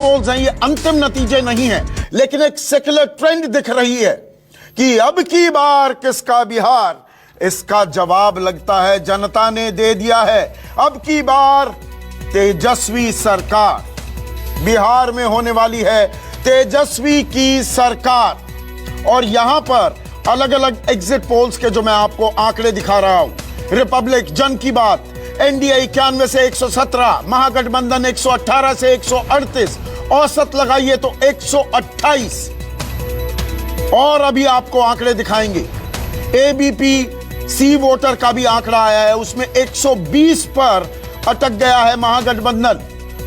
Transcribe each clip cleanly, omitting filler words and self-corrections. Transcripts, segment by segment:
Poles हैं, ये अंतिम नतीजे नहीं है, लेकिन एक सेक्युलर ट्रेंड दिख रही है कि अब की बार किसका बिहार, इसका जवाब लगता है जनता ने दे दिया है। अब की बार तेजस्वी सरकार बिहार में होने वाली है, तेजस्वी की सरकार। और यहां पर अलग अलग एग्जिट पोल्स के जो मैं आपको आंकड़े दिखा रहा हूं। रिपब्लिक, जन की बात, एनडीए 91 से 117, महागठबंधन 118 से 138, औसत लगाइए तो 128। और अभी आपको आंकड़े दिखाएंगे। एबीपी सी वोटर का भी आंकड़ा आया है, उसमें 120 पर अटक गया है महागठबंधन।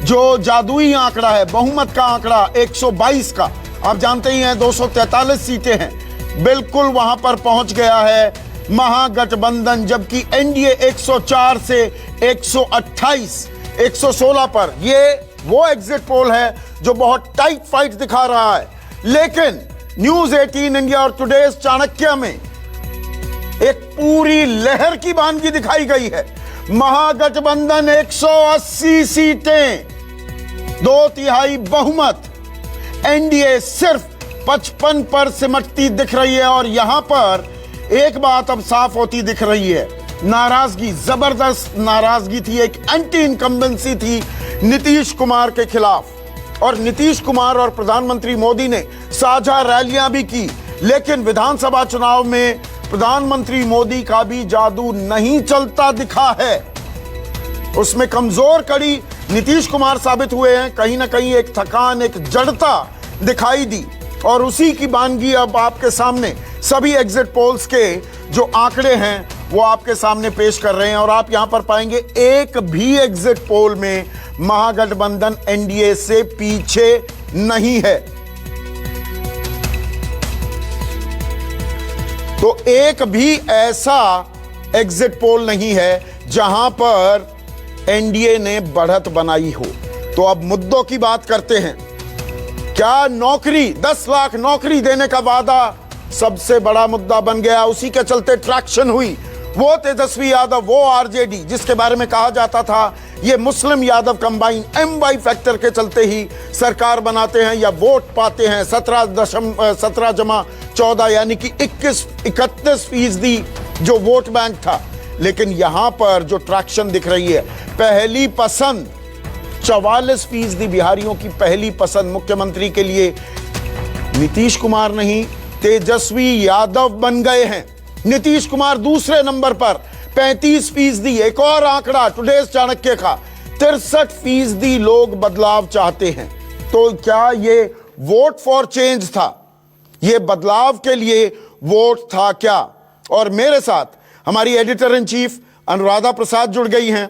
जो जादुई आंकड़ा है, बहुमत का आंकड़ा 122 का, आप जानते ही हैं 243 सीटें हैं, बिल्कुल वहां पर पहुंच गया है महागठबंधन। जबकि एनडीए 104 से 128, 116 पर। ये वो एग्जिट पोल है जो बहुत टाइट फाइट दिखा रहा है। लेकिन न्यूज 18 इंडिया और टुडेज चाणक्य में एक पूरी लहर की वानगी दिखाई गई है। महागठबंधन 180 सीटें, 2/3 बहुमत, एनडीए सिर्फ 55 पर सिमटती दिख रही है। और यहां पर एक बात अब साफ होती दिख रही है, नाराजगी, जबरदस्त नाराजगी थी, एक एंटी इनकम्बेंसी थी नीतीश कुमार के खिलाफ। और नीतीश कुमार और प्रधानमंत्री मोदी ने साझा रैलियां भी की। लेकिन विधानसभा चुनाव में प्रधानमंत्री मोदी का भी जादू नहीं चलता दिखा है। उसमें कमजोर कड़ी नीतीश कुमार साबित हुए हैं। कहीं ना कहीं एक थकान, एक जड़ता दिखाई दी। और उसी की वानगी अब आपके सामने सभी एग्जिट पोल्स के जो आंकड़े हैं वो आपके सामने पेश कर रहे हैं। और आप यहां पर पाएंगे एक भी एग्जिट पोल में महागठबंधन एनडीए से पीछे नहीं है। तो एक भी ऐसा एग्जिट पोल नहीं है जहां पर एनडीए ने बढ़त बनाई हो। तो अब मुद्दों की बात करते हैं। क्या नौकरी, 10 लाख नौकरी देने का वादा सबसे बड़ा मुद्दा बन गया? उसी के चलते ट्रैक्शन हुई। वो तेजस्वी यादव, वो आरजेडी जिसके बारे में कहा जाता था ये मुस्लिम यादव कंबाइन MY फैक्टर के चलते ही सरकार बनाते हैं या वोट पाते हैं। 17 जमा 14 यानी कि 31% जो वोट बैंक था। लेकिन यहां पर जो ट्रैक्शन दिख रही है, पहली पसंद 44% बिहारियों की पहली पसंद मुख्यमंत्री के लिए नीतीश कुमार नहीं, तेजस्वी यादव बन गए हैं। नीतीश कुमार दूसरे नंबर पर 35%। एक और आंकड़ा टुडेज चाणक्य का, 63% लोग बदलाव चाहते हैं। तो क्या ये वोट फॉर चेंज था? ये बदलाव के लिए वोट था क्या? और मेरे साथ हमारी editor in chief Anuradha Prasad जुड़ गई हैं,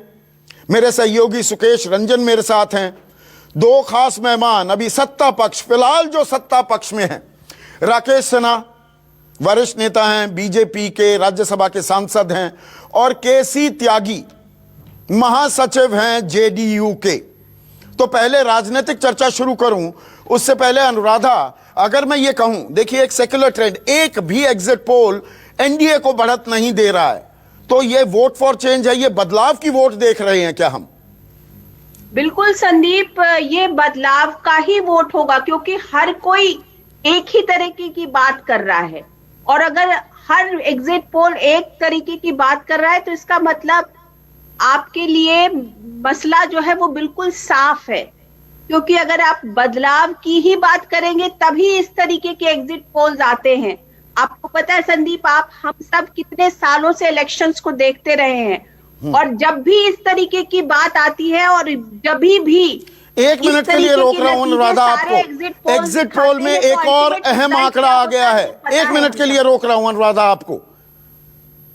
मेरे सहयोगी सुकेश रंजन मेरे साथ हैं, दो खास मेहमान अभी सत्ता पक्ष, फिलहाल जो सत्ता पक्ष में हैं, राकेश सिन्हा वरिष्ठ नेता हैं, बीजेपी के राज्यसभा के सांसद हैं, और केसी त्यागी महासचिव हैं जेडीयू के। तो पहले राजनीतिक चर्चा शुरू करूं उससे पहले अनुराधा, अगर मैं ये कहूं, देखिए एक सेक्युलर ट्रेंड, एक भी एग्जिट पोल एनडीए को बढ़त नहीं दे रहा है, तो ये वोट फॉर चेंज है, ये बदलाव की वोट देख रहे हैं क्या हम? बिल्कुल संदीप, ये बदलाव का ही वोट होगा, क्योंकि हर कोई एक ही तरीके की बात कर रहा है। और अगर हर एग्जिट पोल एक तरीके की बात कर रहा है तो इसका मतलब आपके लिए मसला जो है वो बिल्कुल साफ है। क्योंकि अगर आप बदलाव की ही बात करेंगे तभी इस तरीके के एग्जिट पोल्स आते हैं। आपको पता है संदीप, आप हम सब कितने सालों से इलेक्शंस को देखते रहे हैं, और जब भी इस तरीके की बात आती है और जब भी एक मिनट के लिए रोक रहा हूं अनुराधा आपको, एग्जिट पोल में एक और अहम आंकड़ा आ गया है। एक मिनट के लिए रोक रहा हूं अनुराधा आपको।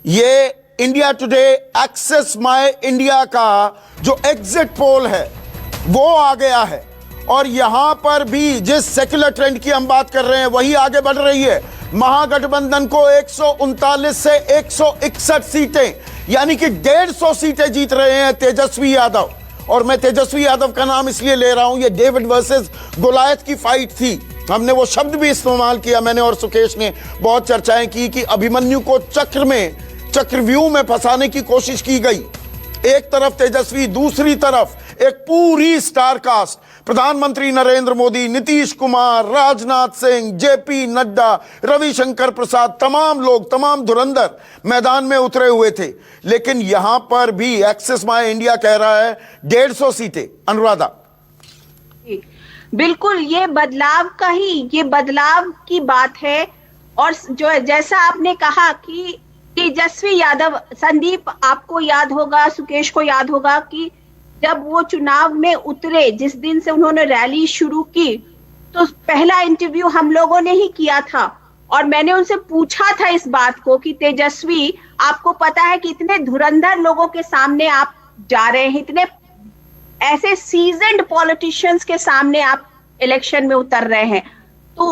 ये India Today Axis My India का जो एग्जिट पोल है वो आ गया है। और यहां पर भी जिस सेक्युलर ट्रेंड की हम बात कर रहे हैं वही आगे बढ़ रही है। महागठबंधन को 139 से 161 सीटें, यानी कि 150 सीटें जीत रहे हैं तेजस्वी यादव। और मैं तेजस्वी यादव का नाम इसलिए ले रहा हूं, ये डेविड वर्सेस गोलायत की फाइट थी। हमने वो शब्द भी इस्तेमाल किया, मैंने और सुकेश ने बहुत चर्चाएं की कि अभिमन्यु को चक्रव्यूह में फंसाने की कोशिश की गई। एक तरफ तेजस्वी, दूसरी तरफ एक पूरी स्टार कास्ट प्रधानमंत्री नरेंद्र मोदी, नीतीश कुमार, राजनाथ सिंह, जेपी नड्डा, रविशंकर प्रसाद, तमाम लोग, तमाम धुरंधर मैदान में उतरे हुए थे। लेकिन यहां पर भी एक्सिस माय इंडिया कह रहा है 150 सीटें। अनुराधा, बिल्कुल ये बदलाव की बात है। और जो जैसा आपने कहा कि तेजस्वी यादव, संदीप आपको याद होगा, सुकेश को याद होगा कि जब वो चुनाव में उतरे, जिस दिन से उन्होंने रैली शुरू की, तो पहला इंटरव्यू हम लोगों ने ही किया था और मैंने उनसे पूछा था इस बात को कि तेजस्वी, आपको पता है कि इतने धुरंधर लोगों के सामने आप जा रहे हैं, इतने ऐसे सीजन्ड पॉलिटिशियंस के सामने आप इलेक्शन में उतर रहे हैं, तो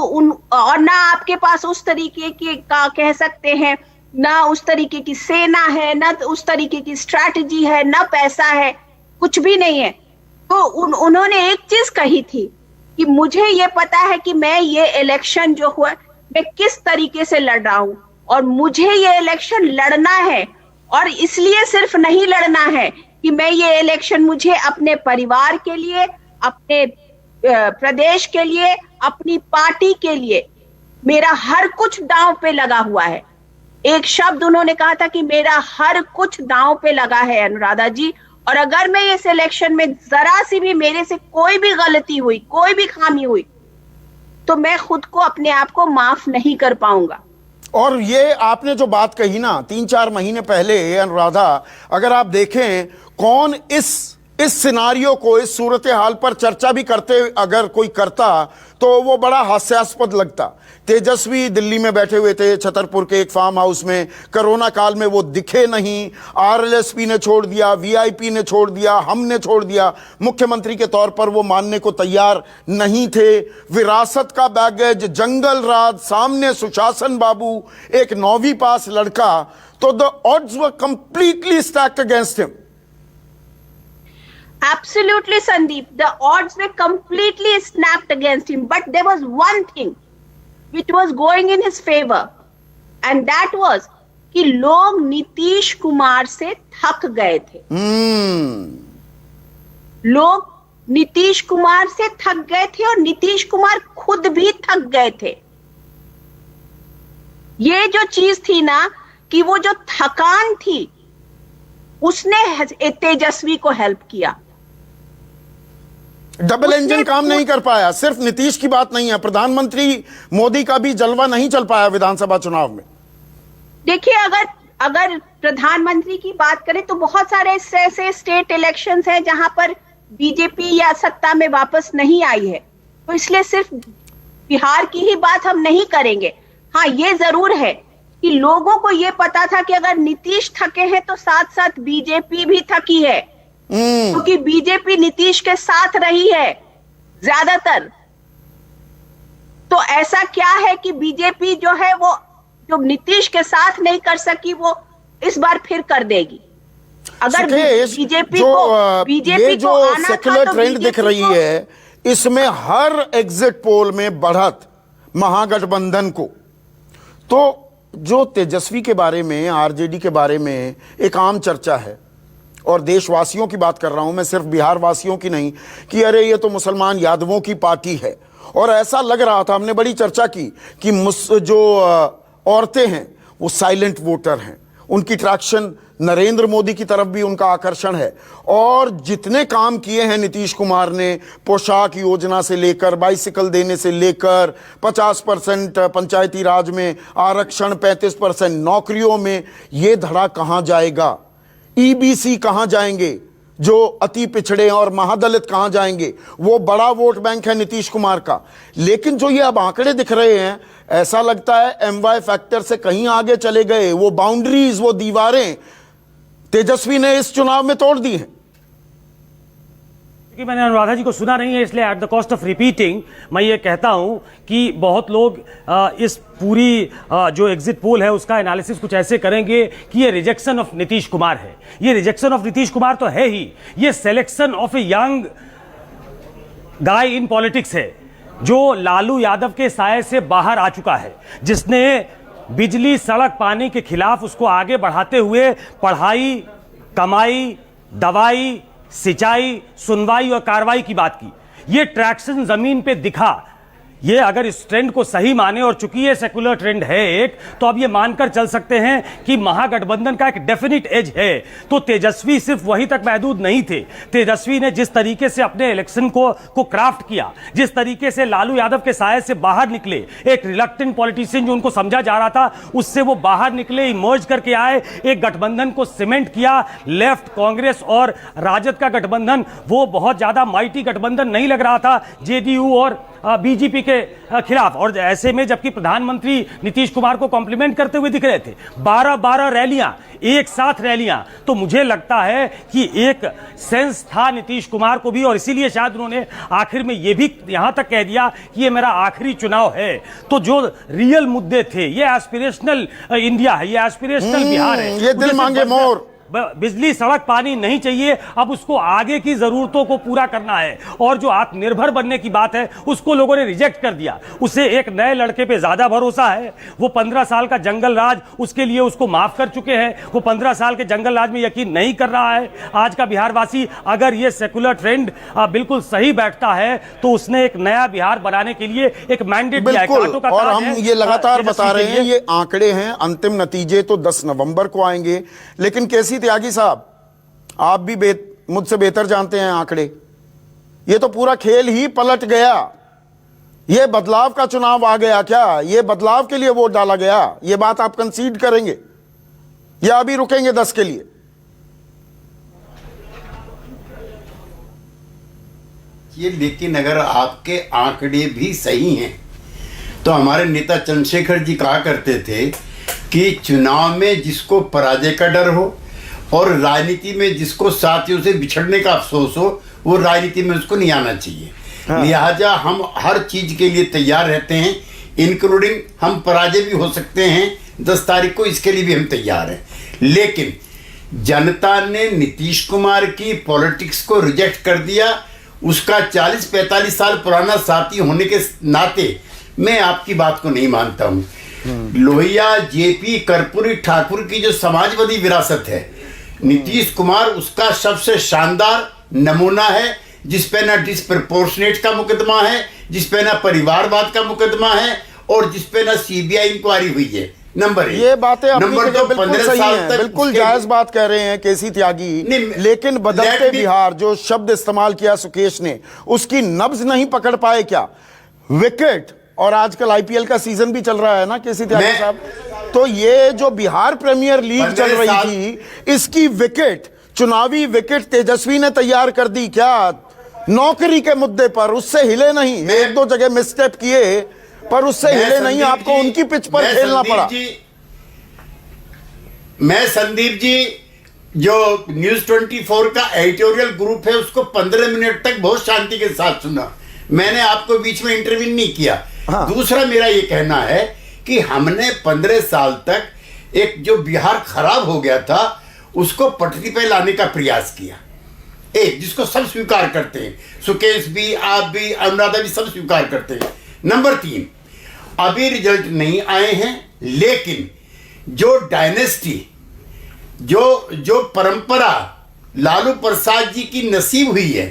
और ना आपके पास उस तरीके के का कह सकते हैं, ना उस तरीके की सेना है, ना उस तरीके की स्ट्रैटेजी है, ना पैसा है, कुछ भी नहीं है। तो उन्होंने एक चीज कही थी कि मुझे ये पता है कि मैं ये इलेक्शन जो हुआ मैं किस तरीके से लड़ रहा हूं और मुझे ये इलेक्शन लड़ना है। और इसलिए सिर्फ नहीं लड़ना है कि मैं ये इलेक्शन मुझे अपने परिवार के लिए, अपने प्रदेश के लिए, अपनी पार्टी के लिए, मेरा हर कुछ दांव पे लगा हुआ है। एक शब्द उन्होंने कहा था कि मेरा हर कुछ दांव पे लगा है अनुराधा जी, और अगर मैं इस इलेक्शन में जरा सी भी मेरे से कोई भी गलती हुई, कोई भी खामी हुई, तो मैं खुद को, अपने आप को माफ नहीं कर पाऊंगा। और ये आपने जो बात कही ना 3-4 महीने पहले अनुराधा, अगर आप देखें कौन इस सिनारियो को, इस सूरत हाल पर चर्चा भी करते, अगर कोई करता तो वो बड़ा हास्यास्पद लगता। तेजस्वी दिल्ली में बैठे हुए थे छतरपुर के एक फार्म हाउस में, कोरोना काल में वो दिखे नहीं, आरएलएसपी ने छोड़ दिया, वीआईपी ने छोड़ दिया, हमने छोड़ दिया, मुख्यमंत्री के तौर पर वो मानने को तैयार नहीं थे। विरासत का बैगेज, जंगल राज, सामने सुशासन बाबू, एक 9वीं पास लड़का, तो the odds were completely stacked against him. Absolutely, Sandeep. The odds were completely snapped against him. But there was one thing which was going in his favor, and that was कि लोग नीतीश कुमार से थक गए थे। लोग नीतीश कुमार से थक गए थे और नीतीश कुमार खुद भी थक गए थे। ये जो चीज थी ना, कि वो जो थकान थी, उसने तेजस्वी को हेल्प किया। डबल इंजन काम नहीं कर पाया। सिर्फ नीतीश की बात नहीं है, प्रधानमंत्री मोदी का भी जलवा नहीं चल पाया विधानसभा चुनाव में। देखिए, अगर प्रधानमंत्री की बात करें तो बहुत सारे ऐसे स्टेट इलेक्शंस हैं जहां पर बीजेपी या सत्ता में वापस नहीं आई है, तो इसलिए सिर्फ बिहार की ही बात हम नहीं करेंगे। हाँ, ये जरूर है कि लोगों को ये पता था कि अगर नीतीश थके हैं तो साथ साथ बीजेपी भी थकी है, क्योंकि बीजेपी नीतीश के साथ रही है ज्यादातर। तो ऐसा क्या है कि बीजेपी जो है वो जो नीतीश के साथ नहीं कर सकी, वो इस बार फिर कर देगी। अगर बीजेपी को आना सेक्युलर था, तो ट्रेंड दिख रही है इसमें, हर एग्जिट पोल में बढ़त महागठबंधन को। तो जो तेजस्वी के बारे में, आरजेडी के बारे में एक आम चर्चा है, और देशवासियों की बात कर रहा हूं मैं, सिर्फ बिहार वासियों की नहीं, कि अरे ये तो मुसलमान यादवों की पार्टी है। और ऐसा लग रहा था, हमने बड़ी चर्चा की कि जो औरतें हैं वो साइलेंट वोटर हैं, उनकी ट्रैक्शन नरेंद्र मोदी की तरफ भी उनका आकर्षण है। और जितने काम किए हैं नीतीश कुमार ने, पोशाक योजना से लेकर, बाइसिकल देने से लेकर, 50% पंचायती राज में आरक्षण, 35% नौकरियों में, ये धड़ा कहां जाएगा? ईबीसी कहां जाएंगे, जो अति पिछड़े और महादलित कहां जाएंगे? वो बड़ा वोट बैंक है नीतीश कुमार का। लेकिन जो ये अब आंकड़े दिख रहे हैं, ऐसा लगता है एमवाई फैक्टर से कहीं आगे चले गए। वो बाउंड्रीज, वो दीवारें तेजस्वी ने इस चुनाव में तोड़ दी हैं। क्योंकि मैंने अनुराधा जी को सुना नहीं है, इसलिए at the cost of repeating मैं ये कहता हूं कि बहुत लोग इस पूरी जो एग्जिट पोल है उसका एनालिसिस कुछ ऐसे करेंगे कि ये रिजेक्शन ऑफ नीतीश कुमार है। ये रिजेक्शन ऑफ नीतीश कुमार तो है ही, ये selection of a young guy in politics है, जो लालू यादव के साये से बाहर आ चुका है, जिसने बिजली, सड़क, पानी के खिलाफ उसको आगे बढ़ाते हुए पढ़ाई, कमाई, दवाई, सिंचाई, सुनवाई और कार्रवाई की बात की। ये ट्रैक्शन जमीन पे दिखा। ये अगर इस ट्रेंड को सही माने, और चूंकि ये सेकुलर ट्रेंड है एक, तो अब ये मानकर चल सकते हैं कि महागठबंधन का एक डेफिनेट एज है। तो तेजस्वी सिर्फ वहीं तक महदूद नहीं थे। तेजस्वी ने जिस तरीके से अपने इलेक्शन को क्राफ्ट किया, जिस तरीके से लालू यादव के साये से बाहर निकले, एक रिलक्टेंट पॉलिटिशियन जो उनको समझा जा रहा था, उससे वो बाहर निकले, इमर्ज करके आए, एक गठबंधन को सीमेंट किया। लेफ्ट, कांग्रेस और राजद का गठबंधन वो बहुत ज्यादा माइटी गठबंधन नहीं लग रहा था जेडीयू और बीजेपी के खिलाफ। और ऐसे में जबकि प्रधानमंत्री नीतीश कुमार को कॉम्प्लीमेंट करते हुए दिख रहे थे, 12-12 रैलियां, एक साथ रैलियां, तो मुझे लगता है कि एक सेंस था नीतीश कुमार को भी, और इसीलिए शायद उन्होंने आखिर में यह भी यहां तक कह दिया कि ये मेरा आखिरी चुनाव है। तो जो रियल मुद्दे थे, ये एस्पिरेशनल इंडिया है, ये एस्पिरेशनल बिहार है, ये दिल मांगे मोर, बिजली, सड़क, पानी नहीं चाहिए, अब उसको आगे की जरूरतों को पूरा करना है। और जो आत्मनिर्भर बनने की बात है उसको लोगों ने रिजेक्ट कर दिया। उसे एक नए लड़के पे ज्यादा भरोसा है। वो 15 साल का जंगल राज, उसके लिए उसको माफ कर चुके हैं। वो 15 साल के जंगल राज में यकीन नहीं कर रहा है आज का बिहार वासी। अगर ये सेकुलर ट्रेंड बिल्कुल सही बैठता है तो उसने एक नया बिहार बनाने के लिए एक मैंडेट दिया है। बिल्कुल, और हम ये लगातार बता रहे हैं, ये आंकड़े हैं, अंतिम नतीजे तो 10 नवंबर को आएंगे। लेकिन कैसी त्यागी साहब, आप भी मुझसे बेहतर जानते हैं आंकड़े, ये तो पूरा खेल ही पलट गया। ये बदलाव का चुनाव आ गया क्या? ये बदलाव के लिए वोट डाला गया? ये बात आप कंसीड करेंगे या अभी रुकेंगे 10 के लिए? ये लेकिन अगर आपके आंकड़े भी सही हैं तो हमारे नेता चंद्रशेखर जी कहा करते थे कि चुनाव में जिसको पराजय का डर हो और राजनीति में जिसको साथियों से बिछड़ने का अफसोस हो, वो राजनीति में उसको नहीं आना चाहिए। लिहाजा हम हर चीज के लिए तैयार रहते हैं, इंक्लूडिंग हम पराजय भी हो सकते हैं 10 तारीख को, इसके लिए भी हम तैयार हैं। लेकिन जनता ने नीतीश कुमार की पॉलिटिक्स को रिजेक्ट कर दिया। उसका 40-45 साल पुराना साथी होने के नाते मैं आपकी बात को नहीं मानता हूं। लोहिया, जेपी, कर्पूरी ठाकुर की जो समाजवादी विरासत है, नीतीश कुमार उसका सबसे शानदार नमूना है, जिस पे ना डिस्प्रपोर्शनेट का मुकदमा है, जिस पे ना परिवारवाद का मुकदमा है, और जिस पे ना सीबीआई इंक्वायरी हुई है। नंबर 1, ये बातें नंबर 2, 15 साल तक बिल्कुल जायज बात कह रहे हैं केसी त्यागी, लेकिन बदलते बिहार जो शब्द इस्तेमाल किया सुकेश ने, उसकी नब्ज नहीं पकड़ पाए क्या? विकेट, और आजकल आईपीएल का सीजन भी चल रहा है ना केसी त्यागी साहब, तो ये जो बिहार प्रीमियर लीग चल रही थी, इसकी विकेट, चुनावी विकेट तेजस्वी ने तैयार कर दी क्या? नौकरी के मुद्दे पर उससे हिले नहीं, 1-2 जगह मिसस्टेप किए पर उससे हिले नहीं, आपको उनकी पिच पर खेलना पड़ा। मैं संदीप जी, जो न्यूज 24 का एडिटोरियल ग्रुप है, उसको 15 मिनट तक बहुत शांति के साथ सुना। मैंने आपको बीच में इंटरव्यू नहीं किया। हाँ। दूसरा मेरा ये कहना है कि हमने 15 साल तक एक जो बिहार खराब हो गया था उसको पटरी पे लाने का प्रयास किया, एक जिसको सब स्वीकार करते हैं, सुकेश भी, आप भी, अनुराधा भी, सब स्वीकार करते हैं। नंबर 3, अभी रिजल्ट नहीं आए हैं, लेकिन जो डायनेस्टी, जो परंपरा लालू प्रसाद जी की नसीब हुई है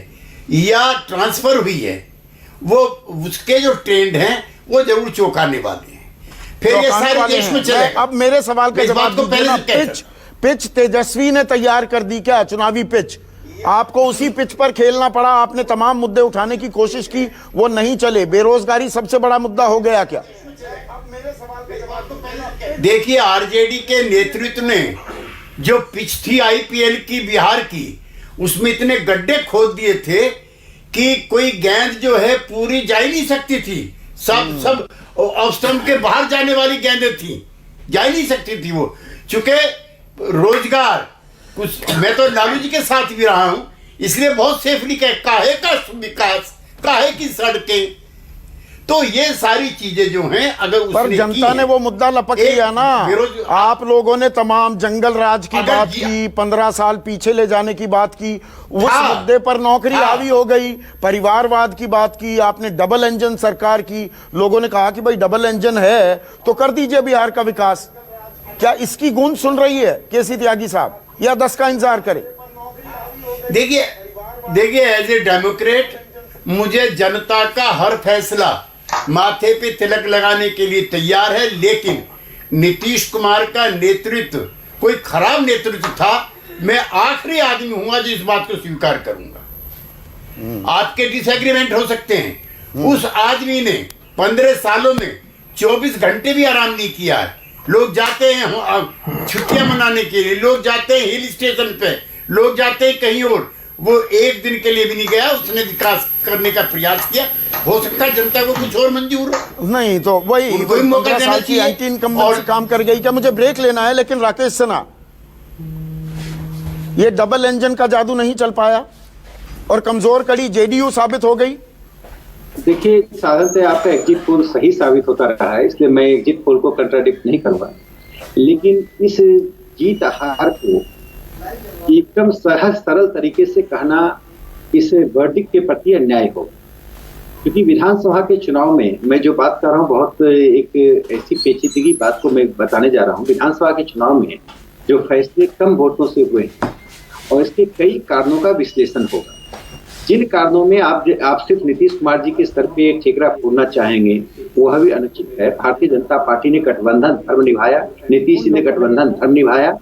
या ट्रांसफर हुई है, वो उसके जो ट्रेंड हैं वो जरूर चौंकाने वाले हैं। फिर ये सारे देश में चले। अब मेरे सवाल का जवाब दो पहले। पिच तेजस्वी ने तैयार कर दी क्या? चुनावी पिच आपको उसी पिच पर खेलना पड़ा। आपने तमाम मुद्दे उठाने की कोशिश की, वो नहीं चले। बेरोजगारी सबसे बड़ा मुद्दा हो गया क्या? देखिए, आरजेडी के नेतृत्व ने जो पिच थी आईपीएल की बिहार की, उसमें इतने गड्ढे खोद दिए थे कि कोई गेंद जो है पूरी जा ही नहीं सकती थी। सब ऑफ स्टंप के बाहर जाने वाली गेंदें थी, जा ही नहीं सकती थी वो। चूंकि रोजगार कुछ, मैं तो लालू जी के साथ भी रहा हूं, इसलिए बहुत सेफली काहे का विकास, काहे की सड़कें, तो ये सारी चीजें जो हैं, अगर पर जनता ने वो मुद्दा लपक लिया ना। आप लोगों ने तमाम जंगल राज की बात की, 15 साल पीछे ले जाने की बात की, उस मुद्दे पर नौकरी हावी हो गई, परिवारवाद की बात की, आपने डबल इंजन सरकार की। लोगों ने कहा कि भाई डबल इंजन है तो कर दीजिए बिहार का विकास। क्या इसकी गूंज सुन रही है केसी त्यागी साहब, या 10 का इंतजार करें? देखिए एज ए डेमोक्रेट मुझे जनता का हर फैसला माथे पे तिलक लगाने के लिए तैयार है, लेकिन नीतीश कुमार का नेतृत्व कोई खराब नेतृत्व था, मैं आखिरी आदमी हूंगा जो इस बात को स्वीकार करूंगा। आपके डिसएग्रीमेंट हो सकते हैं, उस आदमी ने 15 सालों में 24 घंटे भी आराम नहीं किया है। लोग जाते हैं छुट्टियां मनाने के लिए, लोग जाते हैं हिल स्टेशन पे, लोग जाते हैं कहीं और, वो एक दिन के लिए भी नहीं गया। उसने विकास करने का प्रयास किया। हो सकता है जनता को कुछ और मंजूर हो, नहीं तो वही उनको भी मौका 15 देना साल की चाहिए। एंटी इनकम्बेंसी काम कर गई। क्या मुझे ब्रेक लेना है, लेकिन राकेश सिन्हा, ये डबल इंजन का जादू नहीं चल पाया और कमजोर कड़ी जेडीयू साबित हो गई। देखिए, साधारणतः आपका एग्जिट पोल सही साबित होता रहा है, इसलिए मैं एग्जिट पोल को कंट्राडिक्ट नहीं करूंगा, लेकिन इस जीत हार को एकदम सहज सरल तरीके से कहना इस वर्डिक्ट के प्रति अन्याय हो। क्योंकि विधानसभा के चुनाव में मैं जो बात कर रहा हूँ, बहुत एक ऐसी पेचीदगी बात को मैं बताने जा रहा हूँ। विधानसभा के चुनाव में जो फैसले कम वोटों से हुए और इसके कई कारणों का विश्लेषण होगा। जिन कारणों में आप सिर्फ नीतीश कुमार जी के स्तर पे एक ठेकरा फोड़ना चाहेंगे, वह भी अनुचित है। भारतीय जनता पार्टी ने गठबंधन धर्म निभाया, नीतीश जी ने गठबंधन धर्म निभाया।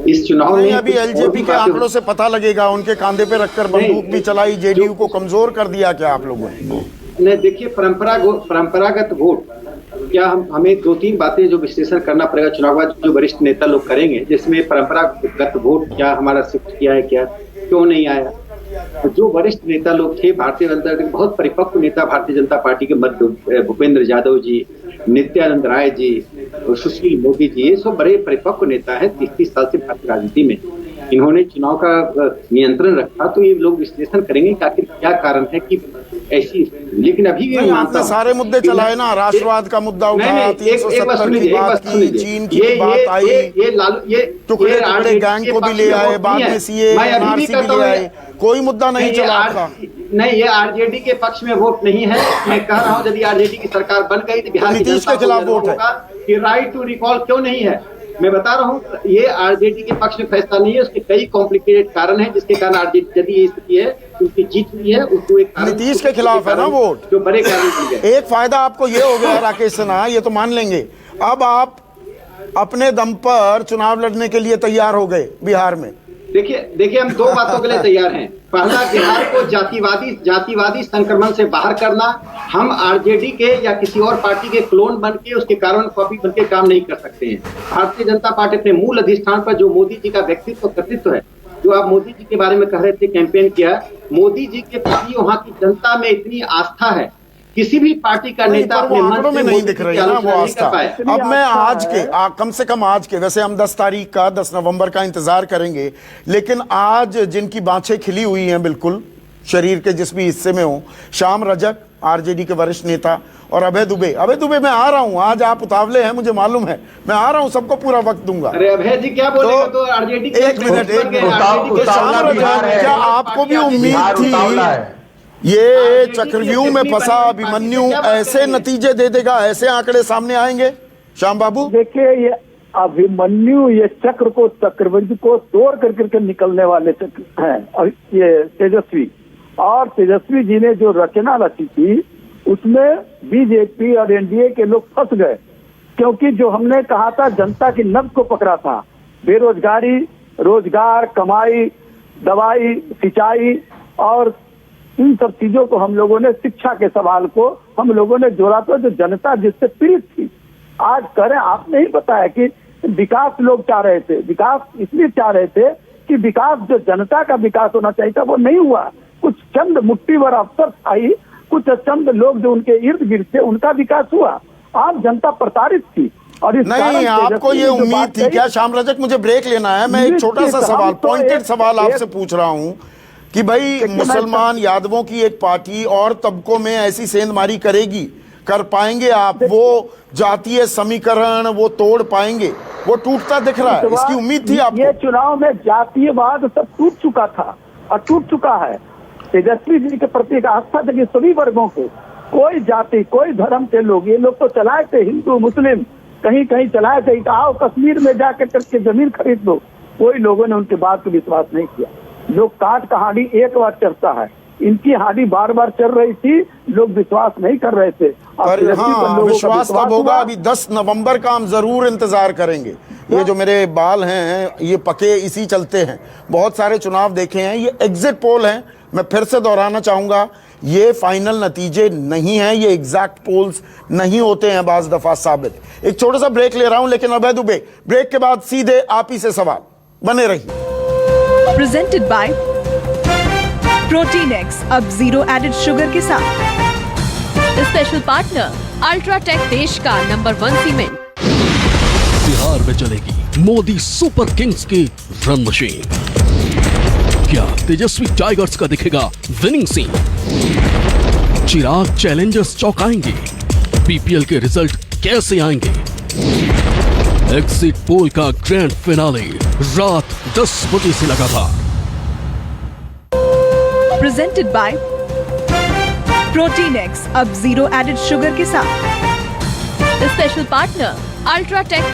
इस चुनाव में अभी एलजेपी के आंकड़ों से पता लगेगा, उनके कांधे पे रखकर बंदूक भी चलाई, जेडीयू को कमजोर कर दिया क्या आप लोगों ने? नहीं, देखिए, परंपरागत वोट क्या हमें 2-3 बातें जो विश्लेषण करना पड़ेगा चुनाव बाद, जो वरिष्ठ नेता लोग करेंगे, जिसमें परंपरागत वोट क्या हमारा शिफ्ट किया है, क्या क्यों नहीं आया। तो जो वरिष्ठ नेता लोग थे भारतीय जनता पार्टी, बहुत परिपक्व नेता भारतीय जनता पार्टी के मध्य भूपेंद्र यादव जी, नित्यानंद राय जी, सुशील मोदी जी, ये सब बड़े परिपक्व नेता हैं 30 साल से भारतीय राजनीति में। इन्होंने चुनाव का नियंत्रण रखा, तो ये लोग विश्लेषण करेंगे कि आखिर क्या कारण है कि ऐसी। लेकिन अभी भी आपने सारे मुद्दे चलाए ना, राष्ट्रवाद का मुद्दा उठाया, 370 की बात की, चीन की बात आई, टुकड़े टुकड़े गैंग को भी ले आए, बाद में सीए एनआरसी भी ले आए, कोई मुद्दा नहीं चला आपका। नहीं, ये आरजेडी के पक्ष में वोट नहीं है। मैं कह रहा हूँ, यदि आरजेडी की सरकार बन गई तो बिहार नीतीश के खिलाफ वोट है कि राइट टू रिकॉल क्यों नहीं है। मैं बता रहा हूँ, ये आरजेडी के पक्ष में फैसला नहीं है, उसके कई कॉम्प्लिकेटेड कारण हैं जिसके कारण आरजेडी यदि ये स्थिति है, उनकी जीत हुई है, उसको एक नीतीश के खिलाफ है ना वोट, जो बड़े कारण। एक फायदा आपको ये हो गया राकेश सिन्हा, ये तो मान लेंगे, अब आप अपने दम पर चुनाव लड़ने के लिए तैयार हो गए बिहार में। देखिए, हम 2 बातों के लिए तैयार हैं। पहला, बिहार को जातिवादी संक्रमण से बाहर करना। हम आरजेडी के या किसी और पार्टी के क्लोन बन के, उसके कारण कॉपी बन के काम नहीं कर सकते हैं। भारतीय जनता पार्टी अपने मूल अधिष्ठान पर जो मोदी जी का व्यक्तित्व कर्तृत्व है, जो आप मोदी जी के बारे में कह रहे थे, कैंपेन किया, मोदी जी के प्रति वहाँ की जनता में इतनी आस्था है, किसी भी पार्टी का नेता अपने आंकड़ों में नहीं दिख रही है ना वो आस्था। अब मैं आज के कम से कम आज के, वैसे हम 10 तारीख का 10 नवंबर का इंतजार करेंगे, लेकिन आज जिनकी बाँछें खिली हुई हैं बिल्कुल शरीर के जिस भी हिस्से में हो, श्याम रजक आरजेडी के वरिष्ठ नेता और अभय दुबे मैं आ रहा हूं। आज आप उतावले हैं, मुझे मालूम है, मैं आ रहा हूं, सबको पूरा वक्त दूंगा। अरे अभय जी क्या बोलेंगे तो आरजेडी एक मिनट क्या आपको भी उम्मीद थी ये चक्रव्यूह में फंसा अभिमन्यु ऐसे नतीजे दे देगा, ऐसे आंकड़े सामने आएंगे? श्याम बाबू, देखिए, ये अभिमन्यु ये चक्रव्यूह को तोड़ करके निकलने वाले हैं। और ये तेजस्वी जी ने जो रचना रची थी, उसमें बीजेपी और एनडीए के लोग फंस गए, क्योंकि जो हमने कहा था जनता की नब्ज को पकड़ा था, बेरोजगारी, रोजगार, कमाई, दवाई, सिंचाई और इन सब चीजों को हम लोगों ने, शिक्षा के सवाल को हम लोगों ने जोड़ा था, जो जनता जिससे पीड़ित थी। आज करें, आपने ही बताया कि विकास लोग चाह रहे थे, विकास इसलिए चाह रहे थे कि विकास जो जनता का विकास होना चाहिए था वो नहीं हुआ। कुछ चंद मुट्ठी भर अफसर आई, कुछ चंद लोग जो उनके इर्द गिर्द थे, उनका विकास हुआ। आम जनता प्रताड़ित थी। और इस नहीं, आपको ये उम्मीद थी क्या? श्याम रजक, मुझे ब्रेक लेना है, मैं एक छोटा सा सवाल, पॉइंटेड सवाल आपसे पूछ रहा हूं कि भाई मुसलमान यादवों की एक पार्टी और तबकों में ऐसी सेंधमारी करेगी, कर पाएंगे आप? वो जातीय समीकरण वो तोड़ पाएंगे? वो टूटता दिख रहा है, इसकी उम्मीद थी आपको? ये चुनाव में जातीयवाद सब टूट चुका था और टूट चुका है। तेजस्वी जी के प्रति एक आस्था थी सभी वर्गों को, कोई जाति कोई धर्म के लोग, ये लोग तो चलाए थे, हिंदू मुस्लिम कहीं कहीं चलाए थे, आओ कश्मीर में जाकर करके जमीन खरीद लो, कोई लोगों ने उनके बात को विश्वास नहीं किया। जो काट कहानी एक बार चलता है, इनकी हाडी बार बार चल रही थी, लोग विश्वास नहीं कर रहे थे। अब पर तेजस्वी पर हाँ, लोगों का विश्वास तब होगा हुआ। अभी 10 नवंबर का हम जरूर इंतजार करेंगे। ये जो मेरे बाल हैं ये पके इसी चलते हैं, बहुत सारे चुनाव देखे हैं। ये एग्जिट पोल हैं, मैं फिर से दोहराना चाहूंगा, ये फाइनल नतीजे नहीं हैं, ये एग्जैक्ट पोल्स नहीं होते हैं बाज दफा साबित। एक छोटा सा ब्रेक ले रहा हूं, लेकिन अभय दुबे ब्रेक के बाद सीधे आप ही से सवाल, बने रहिए। प्रेजेंटेड बाय प्रोटीन एक्स, अब जीरो एडेड शुगर के साथ। स्पेशल पार्टनर अल्ट्राटेक, देश का नंबर 1 सीमेंट। बिहार में चलेगी मोदी सुपर किंग्स की रन मशीन। क्या तेजस्वी टाइगर्स का दिखेगा विनिंग सीन? चिराग चैलेंजर्स चौंकाएंगे? बीपीएल के रिजल्ट कैसे आएंगे? एग्जिट पोल का ग्रैंड फिनाले रात 10 बजे से लगा था। प्रेजेंटेड बाय प्रोटीन एक्स, अब जीरो एडेड शुगर के साथ। Special partner UltraTech.